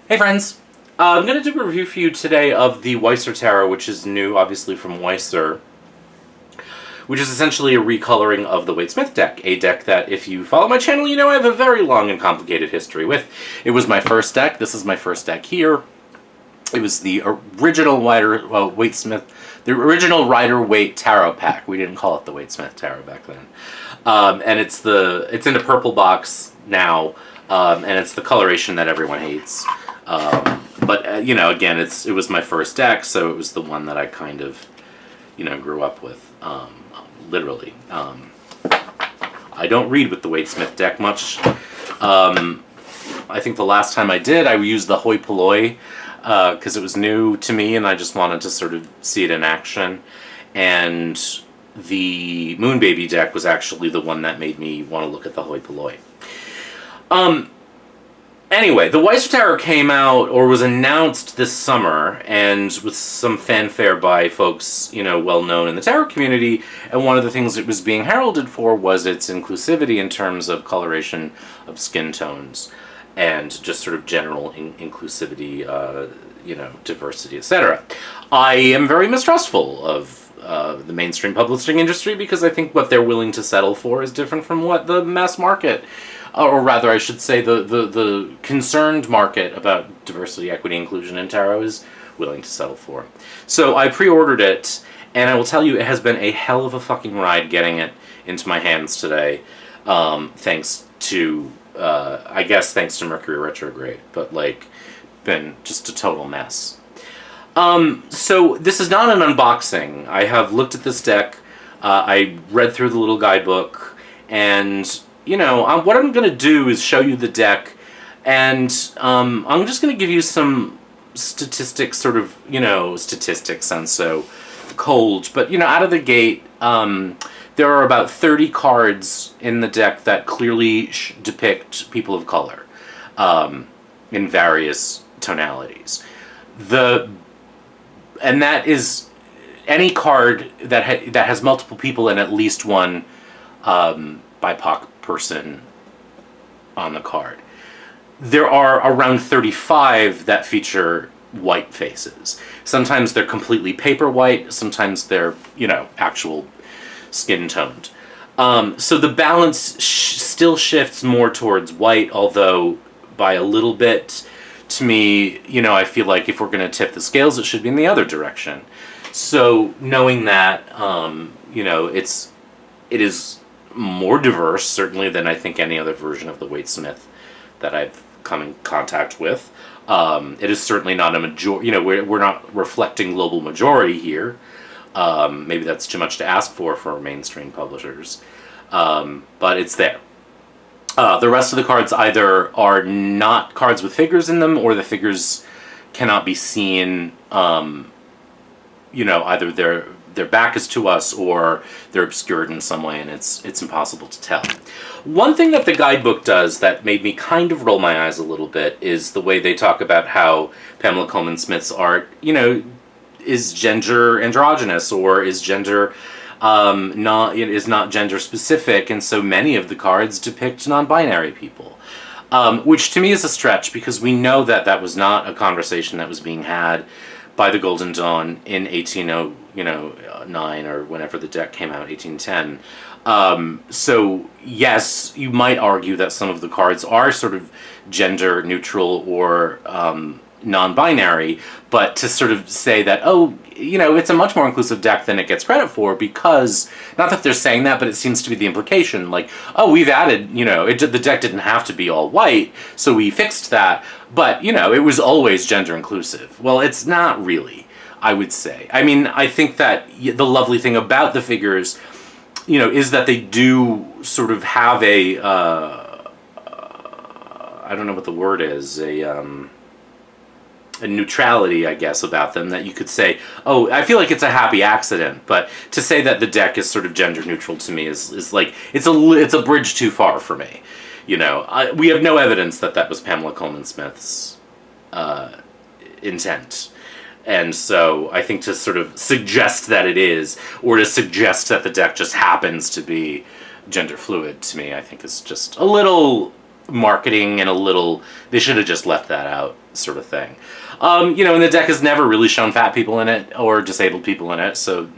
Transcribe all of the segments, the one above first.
Hey friends! I'm going to do a review for you today of the Weiser Tarot, which is new, obviously, from Weiser, which is essentially a recoloring of the Wade Smith deck, a deck that, if you follow my channel, you know I have a very long and complicated history with. It was my first deck. This is my first deck here. It was the original Wade Smith, the original Rider-Waite Tarot pack. We didn't call it the Wade Smith Tarot back then. And it's in a purple box now, and it's the coloration that everyone hates. But you know, again, it was my first deck, so it was the one that I kind of, grew up with, literally. I don't read with the Wade Smith deck much. I think the last time I did, I used the Hoi Polloi, because it was new to me, and I just wanted to sort of see it in action. And the Moon Baby deck was actually the one that made me want to look at the Hoi Polloi. Anyway, the Weiser Tarot came out, or was announced this summer, and with some fanfare by folks, well known in the tarot community, and one of the things it was being heralded for was its inclusivity in terms of coloration of skin tones, and just sort of general inclusivity, diversity, etc. I am very mistrustful of the mainstream publishing industry, because I think what they're willing to settle for is different from what the mass market, or rather, I should say, the concerned market about diversity, equity, inclusion in tarot is willing to settle for. So I pre-ordered it, and I will tell you, it has been a hell of a fucking ride getting it into my hands today, thanks to, I guess thanks to Mercury retrograde, but, been just a total mess. So this is not an unboxing. I have looked at this deck, I read through the little guidebook, and what I'm going to do is show you the deck, and I'm just going to give you some statistics, statistics sound so cold, but, out of the gate, there are about 30 cards in the deck that clearly depict people of color in various tonalities. And that is any card that has multiple people and at least one BIPOC person on the card. There are around 35 that feature white faces. Sometimes they're completely paper white, sometimes they're, actual skin toned. So the balance still shifts more towards white, although by a little bit. To me, I feel like if we're going to tip the scales, it should be in the other direction. So knowing that, it is more diverse, certainly, than I think any other version of the Wade Smith that I've come in contact with. It is certainly not a majority, we're not reflecting global majority here. Maybe that's too much to ask for mainstream publishers. But it's there. The rest of the cards either are not cards with figures in them, or the figures cannot be seen, either their back is to us, or they're obscured in some way, and it's impossible to tell. One thing that the guidebook does that made me kind of roll my eyes a little bit is the way they talk about how Pamela Coleman Smith's art, is gender androgynous, or is gender not gender specific, and so many of the cards depict non-binary people, which to me is a stretch, because we know that that was not a conversation that was being had by the Golden Dawn in 1809 or whenever the deck came out, 1810. So yes, you might argue that some of the cards are sort of gender neutral or non-binary, but to sort of say that, it's a much more inclusive deck than it gets credit for, because, not that they're saying that, but it seems to be the implication, we've added, the deck didn't have to be all white, so we fixed that, but, it was always gender inclusive. Well, it's not really, I would say. I mean, I think that the lovely thing about the figures, is that they do sort of have a, I don't know what the word is, a neutrality, I guess, about them, that you could say, oh, I feel like it's a happy accident, but to say that the deck is sort of gender neutral to me is like, it's a bridge too far for me. We have no evidence that that was Pamela Coleman Smith's intent. And so I think to sort of suggest that it is, or to suggest that the deck just happens to be gender fluid, to me, I think is just a little marketing and a little, they should have just left that out, sort of thing. And the deck has never really shown fat people in it or disabled people in it. So,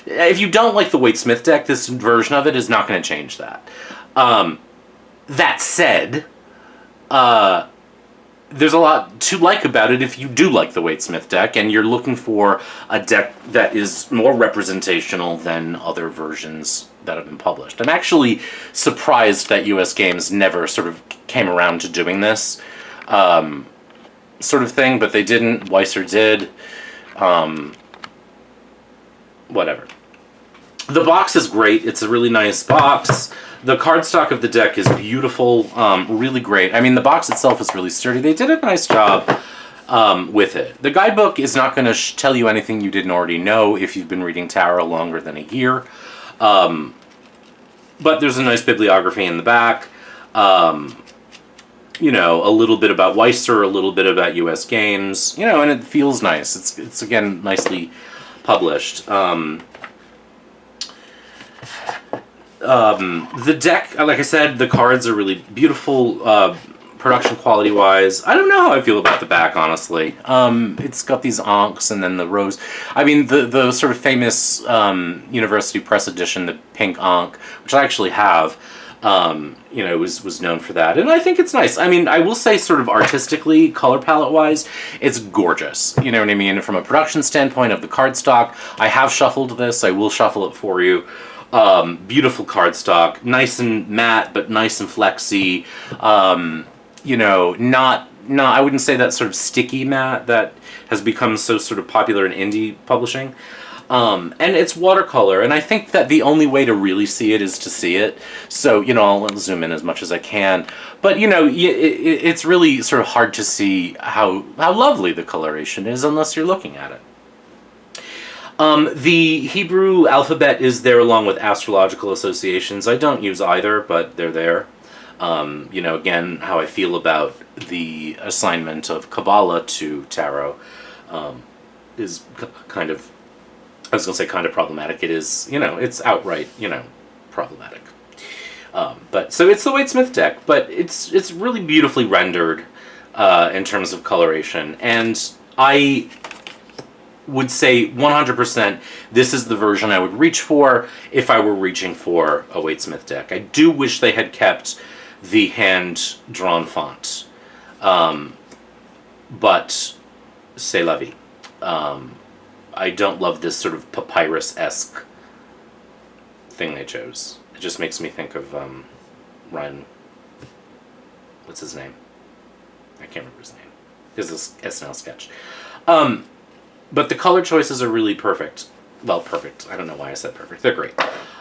if you don't like the Wade Smith deck, this version of it is not going to change that. That said, there's a lot to like about it if you do like the Wade Smith deck and you're looking for a deck that is more representational than other versions that have been published. I'm actually surprised that US Games never sort of came around to doing this sort of thing, but they didn't. Weiser did. Whatever. The box is great. It's a really nice box. The cardstock of the deck is beautiful, really great. I mean, the box itself is really sturdy. They did a nice job with it. The guidebook is not going to tell you anything you didn't already know if you've been reading tarot longer than a year. But there's a nice bibliography in the back. A little bit about Weiser, a little bit about US Games, and it feels nice. It's again, nicely published. The deck, like I said, the cards are really beautiful, production quality wise. I don't know how I feel about the back, honestly. It's got these ankhs and then the rose. I mean, the sort of famous University Press edition, the pink ankh, which I actually have, was known for that. And I think it's nice. I mean, I will say sort of artistically, color palette wise, it's gorgeous. You know what I mean? From a production standpoint of the cardstock, I have shuffled this. I will shuffle it for you. Beautiful cardstock, nice and matte, but nice and flexy. Not I wouldn't say that sort of sticky matte that has become so sort of popular in indie publishing. And it's watercolor, and I think that the only way to really see it is to see it. So, I'll zoom in as much as I can. But, it's really sort of hard to see how lovely the coloration is unless you're looking at it. The Hebrew alphabet is there along with astrological associations. I don't use either, but they're there. Again, how I feel about the assignment of Kabbalah to tarot is kind of, I was going to say kind of problematic. It is, it's outright, problematic. So it's the Wade Smith deck, but it's really beautifully rendered in terms of coloration. And I would say 100% this is the version I would reach for if I were reaching for a Wade Smith deck. I do wish they had kept the hand-drawn font. But c'est la vie. I don't love this sort of papyrus-esque thing they chose. It just makes me think of Ryan. What's his name? I can't remember his name. There's this SNL sketch. But the color choices are really perfect. Well, perfect. I don't know why I said perfect. They're great.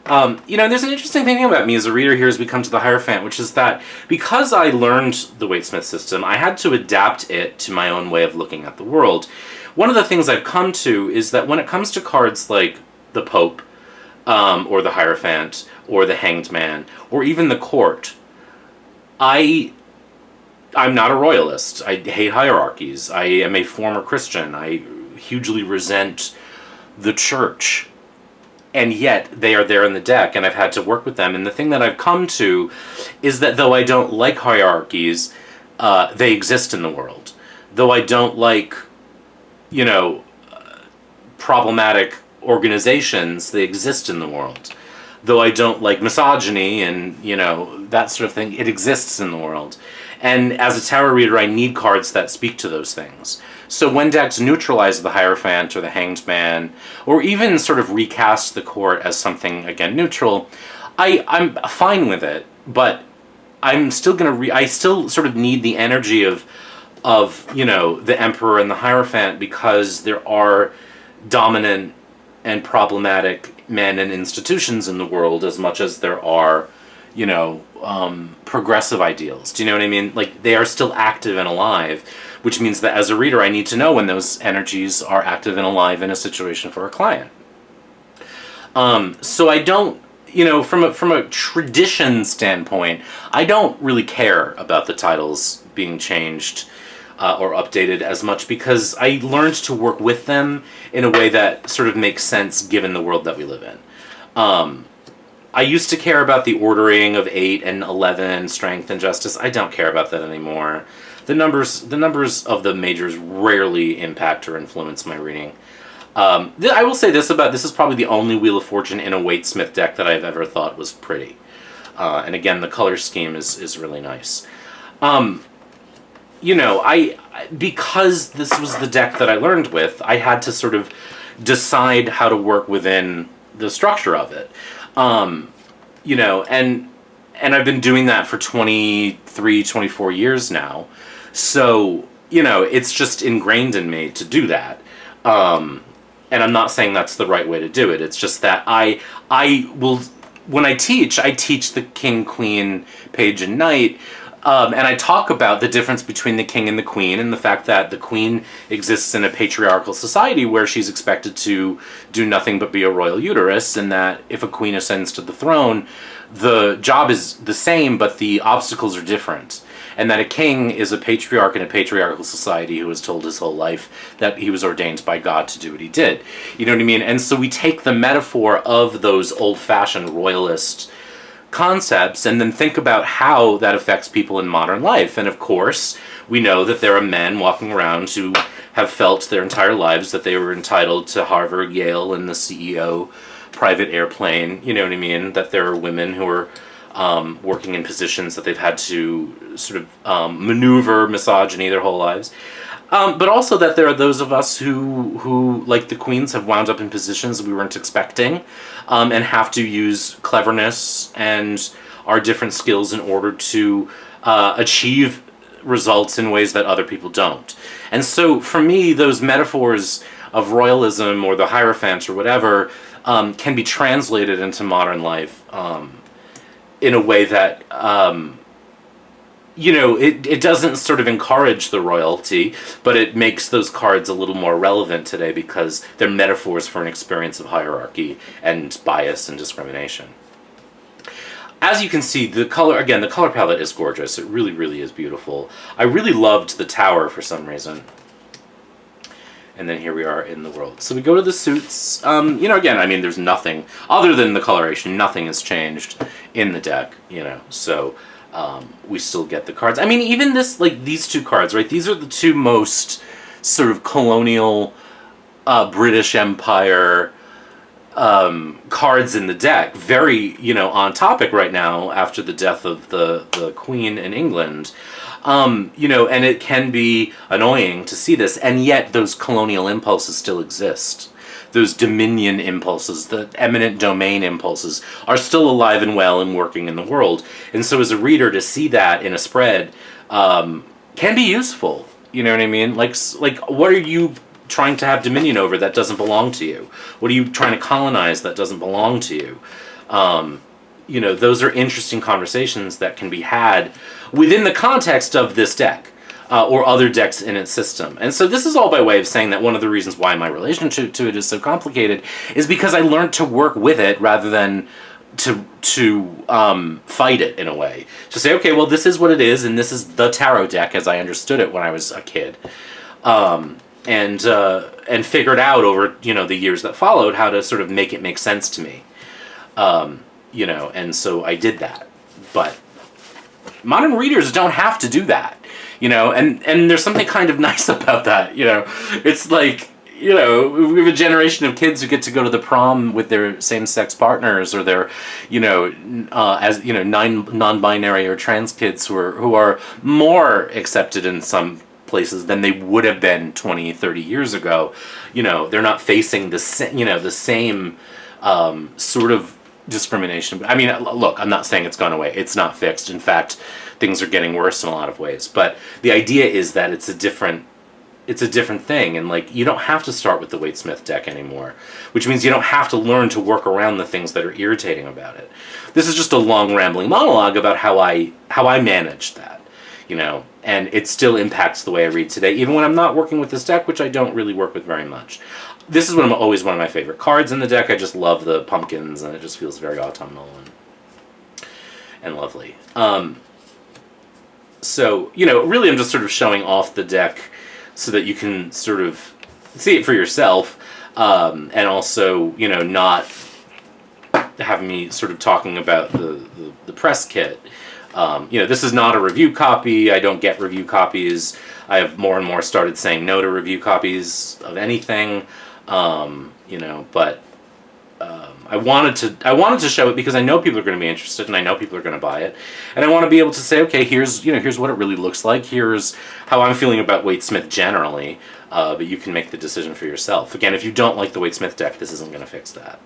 There's an interesting thing about me as a reader here as we come to the Hierophant, which is that because I learned the Wade Smith system, I had to adapt it to my own way of looking at the world. One of the things I've come to is that when it comes to cards like the Pope, or the Hierophant, or the Hanged Man, or even the Court, I'm not a royalist. I hate hierarchies. I am a former Christian. I hugely resent the church. And yet, they are there in the deck, and I've had to work with them. And the thing that I've come to is that though I don't like hierarchies, they exist in the world. Though I don't like, problematic organizations, they exist in the world. Though I don't like misogyny and, that sort of thing, it exists in the world. And as a tarot reader, I need cards that speak to those things. So when decks neutralize the Hierophant or the Hanged Man, or even sort of recast the Court as something, again, neutral, I'm fine with it, but I'm still going to I still sort of need the energy of the Emperor and the Hierophant, because there are dominant and problematic men and institutions in the world as much as there are, progressive ideals. Do you know what I mean? Like, they are still active and alive, which means that as a reader, I need to know when those energies are active and alive in a situation for a client. So I don't, from a tradition standpoint, I don't really care about the titles being changed or updated as much, because I learned to work with them in a way that sort of makes sense given the world that we live in. I used to care about the ordering of 8 and 11, strength and justice. I don't care about that anymore. The numbers of the majors rarely impact or influence my reading. I will say this is probably the only Wheel of Fortune in a Waite-Smith deck that I've ever thought was pretty. And again, the color scheme is really nice. Because this was the deck that I learned with, I had to sort of decide how to work within the structure of it. And I've been doing that for 23, 24 years now. So, it's just ingrained in me to do that. And I'm not saying that's the right way to do it. It's just that I will, when I teach the king, queen, page, and knight, and I talk about the difference between the king and the queen, and the fact that the queen exists in a patriarchal society where she's expected to do nothing but be a royal uterus, and that if a queen ascends to the throne, the job is the same, but the obstacles are different. And that a king is a patriarch in a patriarchal society who was told his whole life that he was ordained by God to do what he did. You know what I mean? And so we take the metaphor of those old-fashioned royalist concepts and then think about how that affects people in modern life. And of course, we know that there are men walking around who have felt their entire lives that they were entitled to Harvard, Yale, and the CEO private airplane. You know what I mean? That there are women who are working in positions that they've had to sort of maneuver misogyny their whole lives. But also that there are those of us who, like the queens, have wound up in positions we weren't expecting, and have to use cleverness and our different skills in order to achieve results in ways that other people don't. And so for me, those metaphors of royalism or the Hierophant or whatever can be translated into modern life in a way that it doesn't sort of encourage the royalty, but it makes those cards a little more relevant today because they're metaphors for an experience of hierarchy and bias and discrimination. As you can see, the color palette is gorgeous. It really, really is beautiful. I really loved the tower for some reason. And then here we are in the world. So we go to the suits. Again, there's nothing, other than the coloration, nothing has changed in the deck, so we still get the cards. Even these two cards, right? These are the two most sort of colonial British Empire cards in the deck. Very, on topic right now after the death of the Queen in England. And it can be annoying to see this, and yet those colonial impulses still exist. Those dominion impulses, the eminent domain impulses, are still alive and well and working in the world. And so as a reader, to see that in a spread can be useful. You know what I mean? Like what are you trying to have dominion over that doesn't belong to you? What are you trying to colonize that doesn't belong to you? Those are interesting conversations that can be had within the context of this deck or other decks in its system. And so this is all by way of saying that one of the reasons why my relationship to it is so complicated is because I learned to work with it rather than to fight it in a way. To say, okay, well, this is what it is, and this is the tarot deck as I understood it when I was a kid. And figured out over, the years that followed how to sort of make it make sense to me. And so I did that. But modern readers don't have to do that, and there's something kind of nice about that, It's like, we have a generation of kids who get to go to the prom with their same-sex partners or their, non-binary or trans kids who are more accepted in some places than they would have been 20, 30 years ago. They're not facing the same sort of discrimination. Look, I'm not saying it's gone away. It's not fixed. In fact, things are getting worse in a lot of ways. But the idea is that it's a different thing, and you don't have to start with the Waite-Smith deck anymore, which means you don't have to learn to work around the things that are irritating about it. This is just a long rambling monologue about how I managed that, and it still impacts the way I read today, even when I'm not working with this deck, which I don't really work with very much. This is always one of my favorite cards in the deck. I just love the pumpkins, and it just feels very autumnal and lovely. So, really I'm just sort of showing off the deck so that you can sort of see it for yourself, and also, not have me sort of talking about the press kit. This is not a review copy. I don't get review copies. I have more and more started saying no to review copies of anything. But I wanted to show it because I know people are going to be interested, and I know people are going to buy it, and I want to be able to say, okay, here's what it really looks like. Here's how I'm feeling about Waite Smith generally, but you can make the decision for yourself. Again, if you don't like the Waite Smith deck, this isn't going to fix that.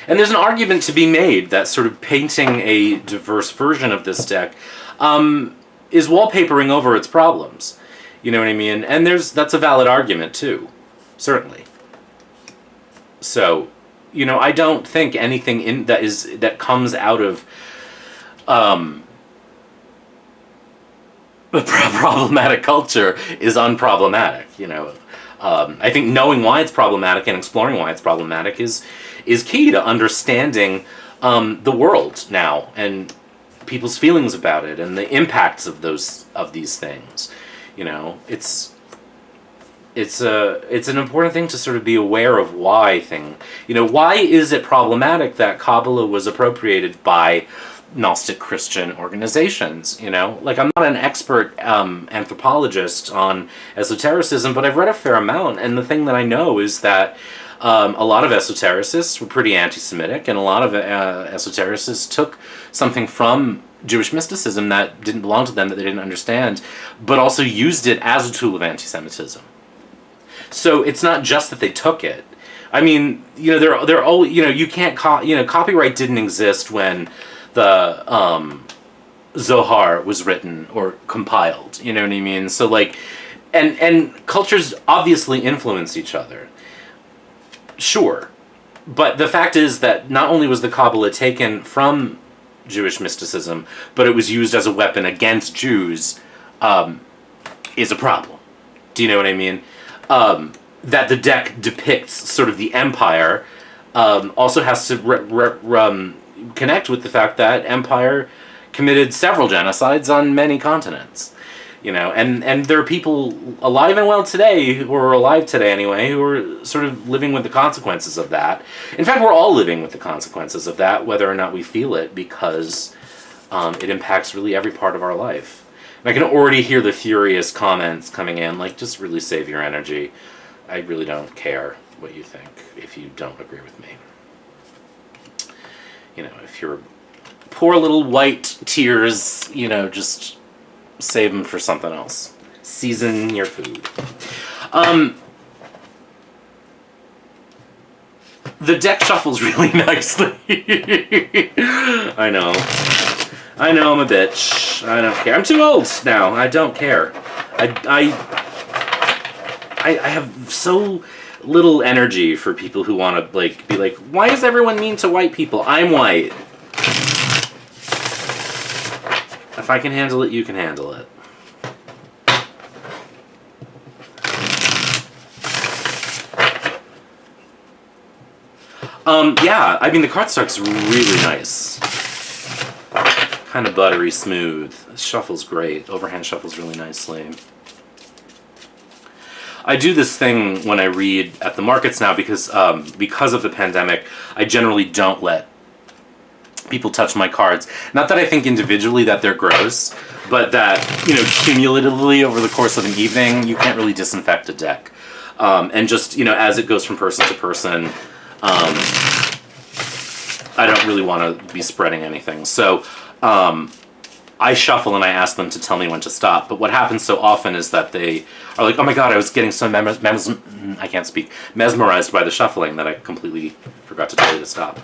And there's an argument to be made that sort of painting a diverse version of this deck is wallpapering over its problems. You know what I mean? And that's a valid argument too, certainly. So, I don't think anything that comes out of problematic culture is unproblematic. I think knowing why it's problematic and exploring why it's problematic is key to understanding the world now and people's feelings about it and the impacts of these things. It's an important thing to sort of be aware of why why is it problematic that Kabbalah was appropriated by Gnostic Christian organizations. I'm not an expert anthropologist on esotericism, but I've read a fair amount, and the thing that I know is that a lot of esotericists were pretty anti-Semitic, and a lot of esotericists took something from Jewish mysticism that didn't belong to them, that they didn't understand, but also used it as a tool of anti-Semitism. So it's not just that they took it. I mean, they're all, you can't, copyright didn't exist when the Zohar was written or compiled. You know what I mean? So and cultures obviously influence each other. Sure. But the fact is that not only was the Kabbalah taken from Jewish mysticism, but it was used as a weapon against Jews, is a problem. Do you know what I mean? That the deck depicts sort of the empire also has to connect with the fact that empire committed several genocides on many continents. And there are people alive and well today, who are alive today anyway, who are sort of living with the consequences of that. In fact, we're all living with the consequences of that, whether or not we feel it, because it impacts really every part of our life. And I can already hear the furious comments coming in, just really save your energy. I really don't care what you think if you don't agree with me. If you're poor little white tears, just save them for something else. Season your food. The deck shuffles really nicely. I know I'm a bitch. I don't care. I'm too old now. I don't care. I have so little energy for people who want to be like, why is everyone mean to white people? I'm white. If I can handle it, you can handle it. Yeah, I mean, the cardstock's really nice. Kind of buttery smooth. It shuffles great. Overhand shuffles really nicely. I do this thing when I read at the markets now because of the pandemic, I generally don't let people touch my cards. Not that I think individually that they're gross, but that, cumulatively over the course of an evening, you can't really disinfect a deck. And just, as it goes from person to person, I don't really want to be spreading anything. So I shuffle and I ask them to tell me when to stop. But what happens so often is that they are like, oh my god, I was getting so mesmerized by the shuffling that I completely forgot to tell you to stop.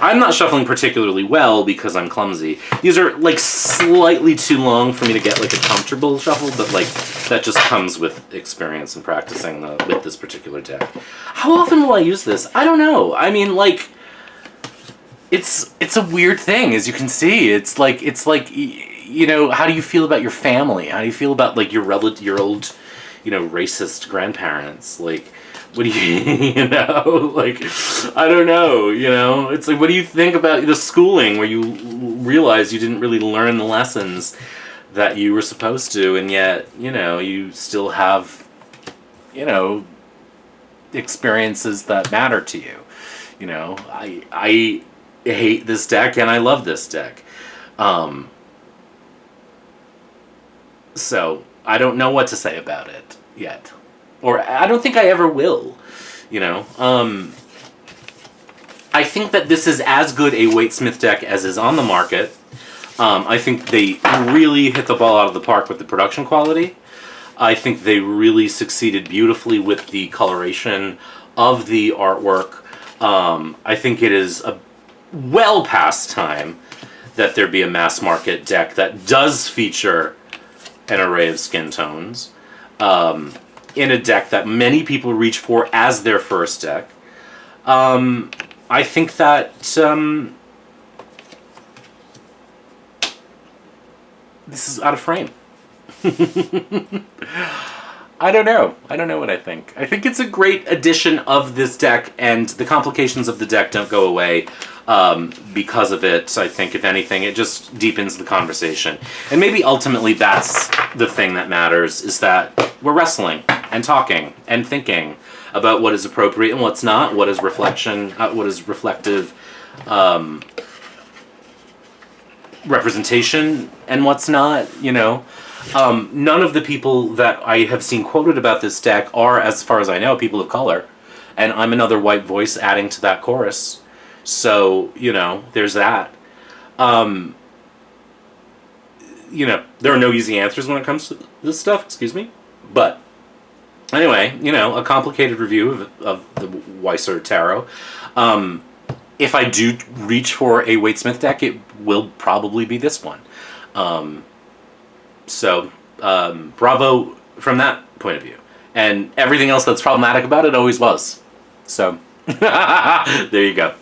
I'm not shuffling particularly well because I'm clumsy. These are slightly too long for me to get a comfortable shuffle, but that just comes with experience and practicing with this particular deck. How often will I use this? I don't know. I mean, it's a weird thing, as you can see. It's like how do you feel about your family? How do you feel about your old, racist grandparents? What do you, I don't know, it's what do you think about the schooling where you realize you didn't really learn the lessons that you were supposed to, and yet, you still have you know, experiences that matter to you. You know, I hate this deck and I love this deck. So I don't know what to say about it yet. Or I don't think I ever will, you know. I think that this is as good a Waite-Smith deck as is on the market. I think they really hit the ball out of the park with the production quality. I think they really succeeded beautifully with the coloration of the artwork. I think it is a well past time that there be a mass market deck that does feature an array of skin tones in a deck that many people reach for as their first deck. I think that this is out of frame. I don't know. I don't know what I think. I think it's a great addition of this deck, and the complications of the deck don't go away because of it. I think, if anything, it just deepens the conversation. And maybe ultimately that's the thing that matters, is that we're wrestling and talking and thinking about what is appropriate and what's not, what is reflection, what is reflective representation and what's not, you know. None of the people that I have seen quoted about this deck are, as far as I know, people of color. And I'm another white voice adding to that chorus. So, you know, there's that. You know, there are no easy answers when it comes to this stuff, excuse me. But, anyway, you know, a complicated review of the Weiser Tarot. If I do reach for a Waite-Smith deck, it will probably be this one. So, bravo from that point of view. And everything else that's problematic about it always was. So, there you go.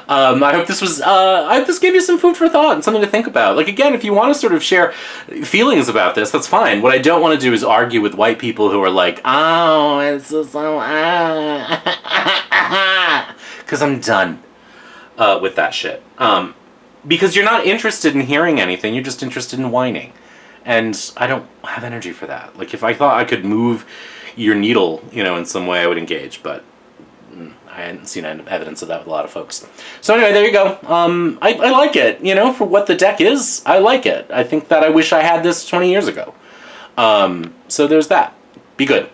I hope this was, I hope this gave you some food for thought and something to think about. Like, again, if you want to sort of share feelings about this, that's fine. What I don't want to do is argue with white people who are like, oh, it's so, because I'm done with that shit. Because you're not interested in hearing anything, you're just interested in whining. And I don't have energy for that. Like, if I thought I could move your needle, you know, in some way, I would engage. But I hadn't seen evidence of that with a lot of folks. So anyway, there you go. I like it, you know, for what the deck is. I like it. I think that I wish I had this 20 years ago. So there's that. Be good.